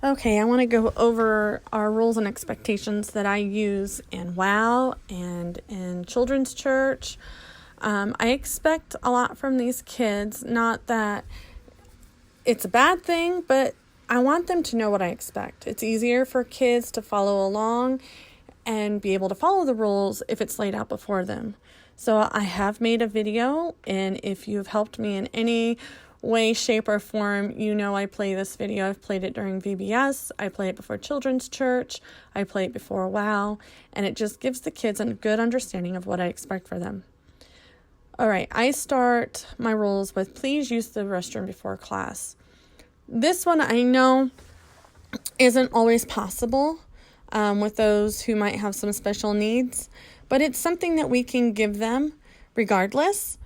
Okay, I want to go over our rules and expectations that I use in WOW and in Children's Church. I expect a lot from these kids, not that it's a bad thing, but I want them to know what I expect. It's easier for kids to follow along and be able to follow the rules if it's laid out before them. So I have made a video, and if you've helped me in any way, shape, or form, you know I play this video. I've played it during VBS, I play it before Children's Church, I play it before WOW, and it just gives the kids a good understanding of what I expect for them. All right, I start my rules with please use the restroom before class. This one I know isn't always possible with those who might have some special needs, but it's something that we can give them regardless.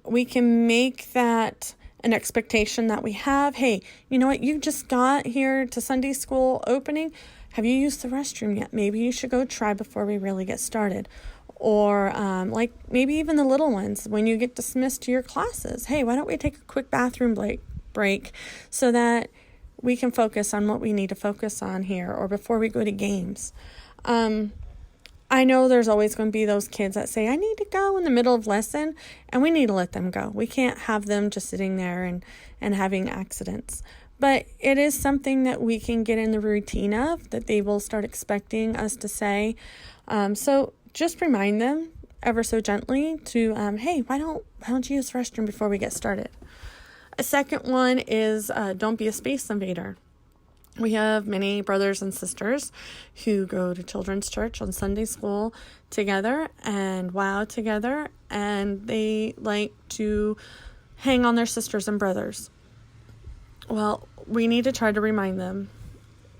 We can make that an expectation that we have. Hey, you know what? You just got here to Sunday school opening. Have you used the restroom yet? Maybe you should go try before we really get started. Or like maybe even the little ones, when you get dismissed to your classes. Hey, why don't we take a quick bathroom break so that we can focus on what we need to focus on here, or before we go to games. I know there's always going to be those kids that say, I need to go in the middle of lesson, and we need to let them go. We can't have them just sitting there and having accidents. But it is something that we can get in the routine of, that they will start expecting us to say. So just remind them ever so gently to, hey, why don't you use the restroom before we get started? A second one is don't be a space invader. We have many brothers and sisters who go to Children's Church on Sunday school together and WOW together, and they like to hang on their sisters and brothers. Well, we need to try to remind them,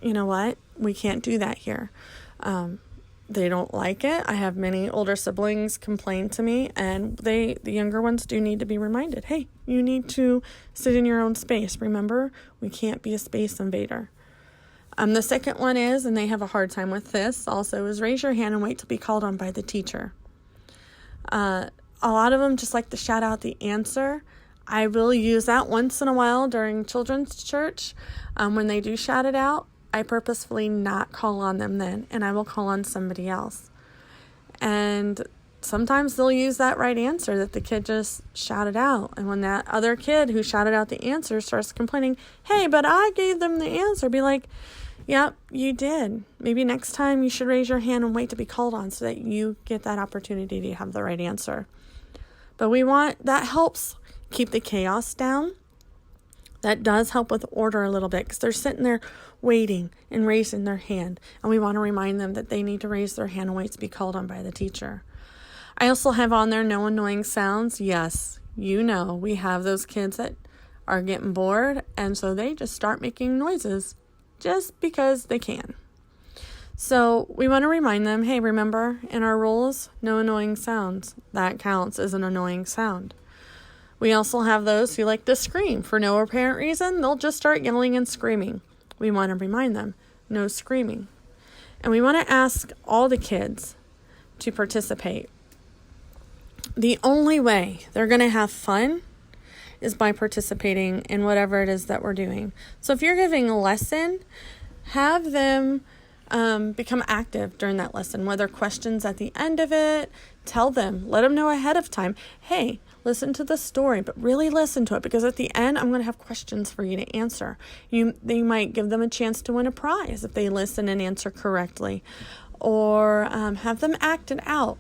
you know what, we can't do that here. They don't like it. I have many older siblings complain to me, and the younger ones do need to be reminded, hey, you need to sit in your own space. Remember, we can't be a space invader. The second one is, and they have a hard time with this also, is raise your hand and wait to be called on by the teacher. A lot of them just like to shout out the answer. I will use that once in a while during Children's Church. When they do shout it out, I purposefully not call on them then, and I will call on somebody else. And sometimes they'll use that right answer that the kid just shouted out. And when that other kid who shouted out the answer starts complaining, hey, but I gave them the answer, be like, yep, you did. Maybe next time you should raise your hand and wait to be called on so that you get that opportunity to have the right answer. But that helps keep the chaos down. That does help with order a little bit, because they're sitting there waiting and raising their hand. And we want to remind them that they need to raise their hand and wait to be called on by the teacher. I also have on there no annoying sounds. Yes, you know, we have those kids that are getting bored, and so they just start making noises just because they can. So we want to remind them, hey, remember in our rules, no annoying sounds. That counts as an annoying sound. We also have those who like to scream. For no apparent reason, they'll just start yelling and screaming. We want to remind them, no screaming. And we want to ask all the kids to participate. The only way they're going to have fun is by participating in whatever it is that we're doing. So if you're giving a lesson, have them become active during that lesson, whether questions at the end of it, tell them, let them know ahead of time, hey, listen to the story, but really listen to it, because at the end, I'm going to have questions for you to answer. They might give them a chance to win a prize if they listen and answer correctly, or have them act it out.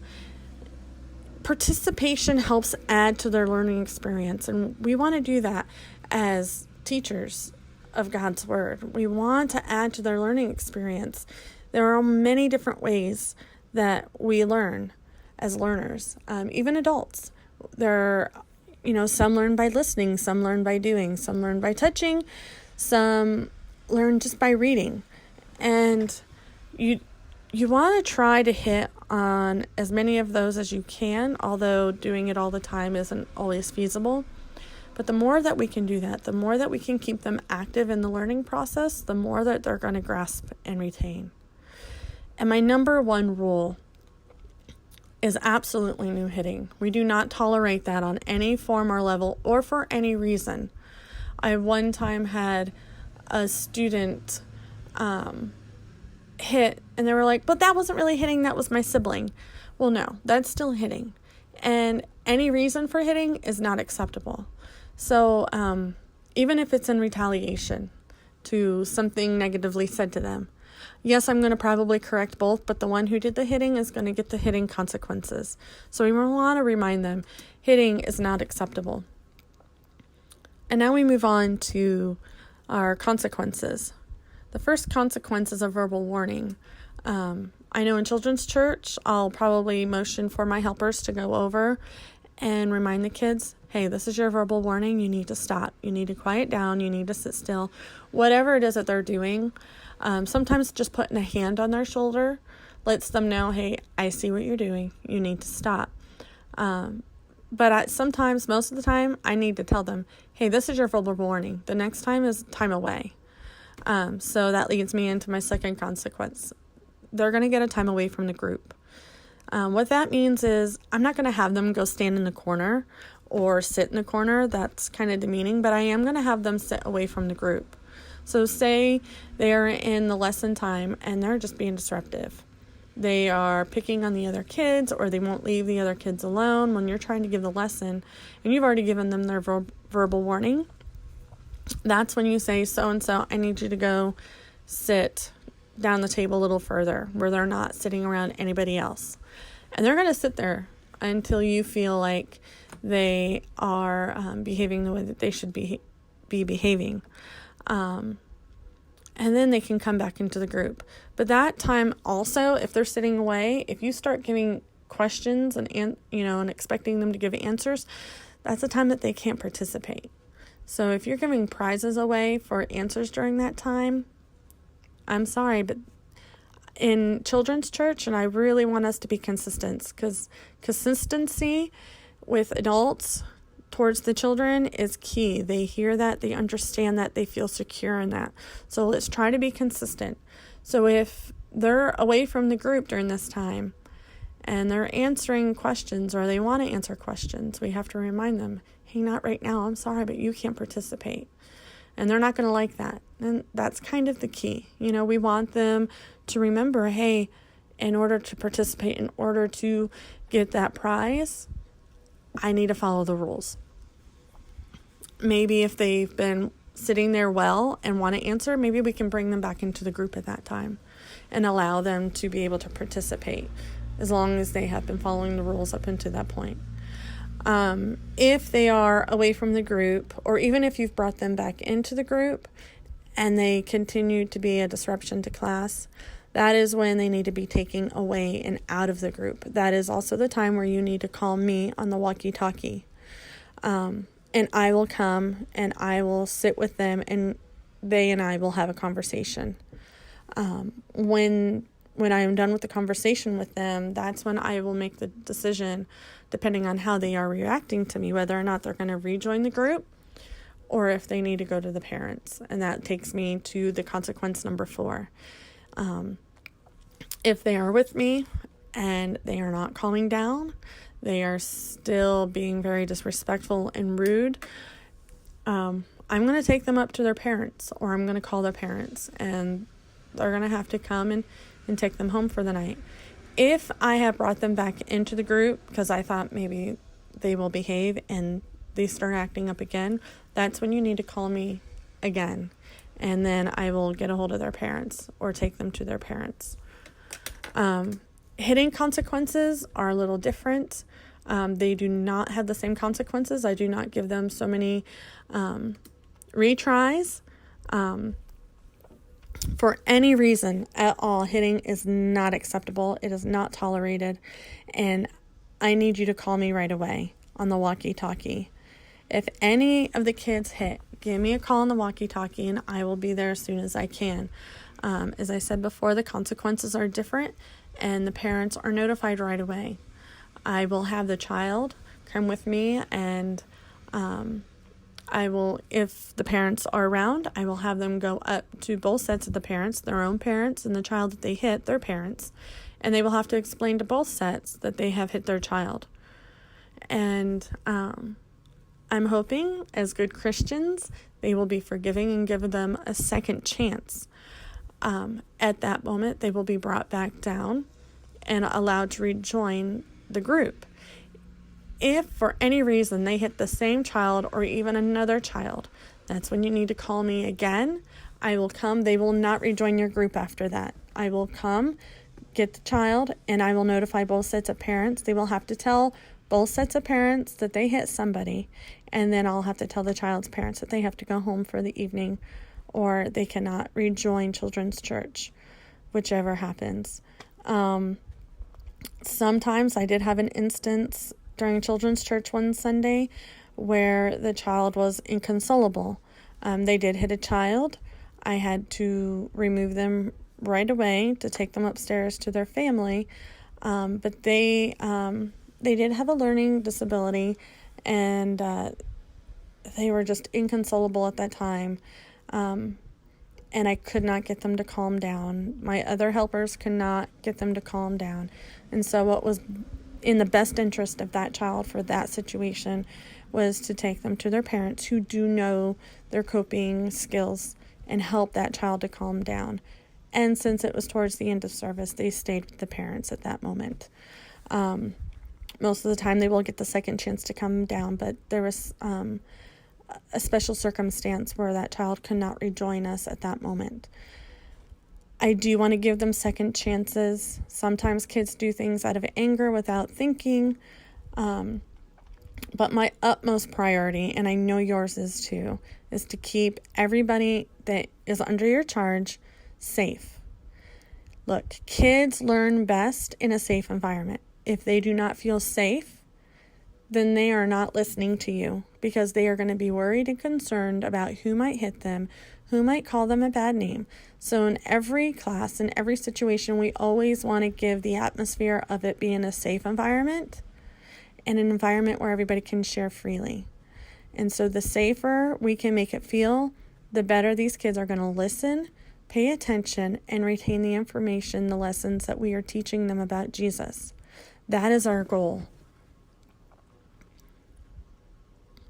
Participation helps add to their learning experience, and we want to do that as teachers of God's Word. We want to add to their learning experience. There are many different ways that we learn as learners, even adults. Some learn by listening, some learn by doing, some learn by touching, some learn just by reading. And you want to try to hit on as many of those as you can, although doing it all the time isn't always feasible. But the more that we can do that, the more that we can keep them active in the learning process, the more that they're going to grasp and retain. And my number one rule is absolutely no hitting. We do not tolerate that on any form or level or for any reason. I one time had a student hit, and they were like, but that wasn't really hitting, that was my sibling. Well, no, that's still hitting. And any reason for hitting is not acceptable. So even if it's in retaliation to something negatively said to them, yes, I'm going to probably correct both, but the one who did the hitting is going to get the hitting consequences. So we want to remind them hitting is not acceptable. And now we move on to our consequences. The first consequence is a verbal warning. I know in children's church, I'll probably motion for my helpers to go over and remind the kids, hey, this is your verbal warning. You need to stop. You need to quiet down. You need to sit still. Whatever it is that they're doing. Sometimes just putting a hand on their shoulder lets them know, hey, I see what you're doing. You need to stop. But sometimes, most of the time, I need to tell them, hey, this is your verbal warning. The next time is time away. So that leads me into my second consequence. They're going to get a time away from the group. What that means is I'm not going to have them go stand in the corner or sit in the corner. That's kind of demeaning, but I am going to have them sit away from the group. So say they're in the lesson time and they're just being disruptive. They are picking on the other kids, or they won't leave the other kids alone when you're trying to give the lesson and you've already given them their verbal warning. That's when you say, so-and-so, I need you to go sit down the table a little further where they're not sitting around anybody else. And they're going to sit there until you feel like they are behaving the way that they should be behaving. And then they can come back into the group. But that time also, if they're sitting away, if you start giving questions and expecting them to give answers, that's a time that they can't participate. So if you're giving prizes away for answers during that time, I'm sorry, but in children's church, and I really want us to be consistent, because consistency with adults towards the children is key. They hear that, they understand that, they feel secure in that. So let's try to be consistent. So if they're away from the group during this time and they're answering questions, or they want to answer questions, we have to remind them, hey, not right now, I'm sorry, but you can't participate. And they're not going to like that. And that's kind of the key. We want them to remember, hey, in order to participate, in order to get that prize, I need to follow the rules. Maybe if they've been sitting there well and want to answer, maybe we can bring them back into the group at that time and allow them to be able to participate as long as they have been following the rules up until that point. If they are away from the group, or even if you've brought them back into the group and they continue to be a disruption to class, that is when they need to be taken away and out of the group. That is also the time where you need to call me on the walkie-talkie. And I will come and I will sit with them, and they and I will have a conversation. When I am done with the conversation with them, that's when I will make the decision, depending on how they are reacting to me, whether or not they're going to rejoin the group or if they need to go to the parents. And that takes me to the consequence number 4. If they are with me and they are not calming down, they are still being very disrespectful and rude, I'm going to take them up to their parents, or I'm going to call their parents, and they're going to have to come and take them home for the night. If I have brought them back into the group because I thought maybe they will behave and they start acting up again, that's when you need to call me again. And then I will get a hold of their parents or take them to their parents. Hitting consequences are a little different. They do not have the same consequences. I do not give them so many retries. For any reason at all, hitting is not acceptable. It is not tolerated. And I need you to call me right away on the walkie-talkie. If any of the kids hit, give me a call on the walkie-talkie and I will be there as soon as I can. As I said before, the consequences are different and the parents are notified right away. I will have the child come with me, and I will, if the parents are around, I will have them go up to both sets of the parents, their own parents, and the child that they hit, their parents, and they will have to explain to both sets that they have hit their child. And I'm hoping, as good Christians, They will be forgiving and give them a second chance. At that moment, they will be brought back down and allowed to rejoin the group. If for any reason they hit the same child or even another child, that's when you need to call me again. I will come. They will not rejoin your group after that. I will come, get the child, and I will notify both sets of parents. They will have to tell both sets of parents that they hit somebody, and then I'll have to tell the child's parents that they have to go home for the evening or they cannot rejoin children's church, whichever happens. Sometimes I did have an instance during children's church one Sunday where the child was inconsolable. They did hit a child. I had to remove them right away to take them upstairs to their family. But they did have a learning disability, and they were just inconsolable at that time. And I could not get them to calm down. My other helpers could not get them to calm down. And so what was in the best interest of that child for that situation was to take them to their parents who do know their coping skills and help that child to calm down. And since it was towards the end of service, they stayed with the parents at that moment. Most of the time they will get the second chance to come down, but there was a special circumstance where that child could not rejoin us at that moment. I do want to give them second chances. Sometimes kids do things out of anger without thinking. But my utmost priority, and I know yours is too, is to keep everybody that is under your charge safe. Look, kids learn best in a safe environment. If they do not feel safe, then they are not listening to you, because they are going to be worried and concerned about who might hit them, who might call them a bad name. So in every class, in every situation, we always want to give the atmosphere of it being a safe environment and an environment where everybody can share freely. And so the safer we can make it feel, the better these kids are going to listen, pay attention, and retain the information, the lessons that we are teaching them about Jesus. That is our goal.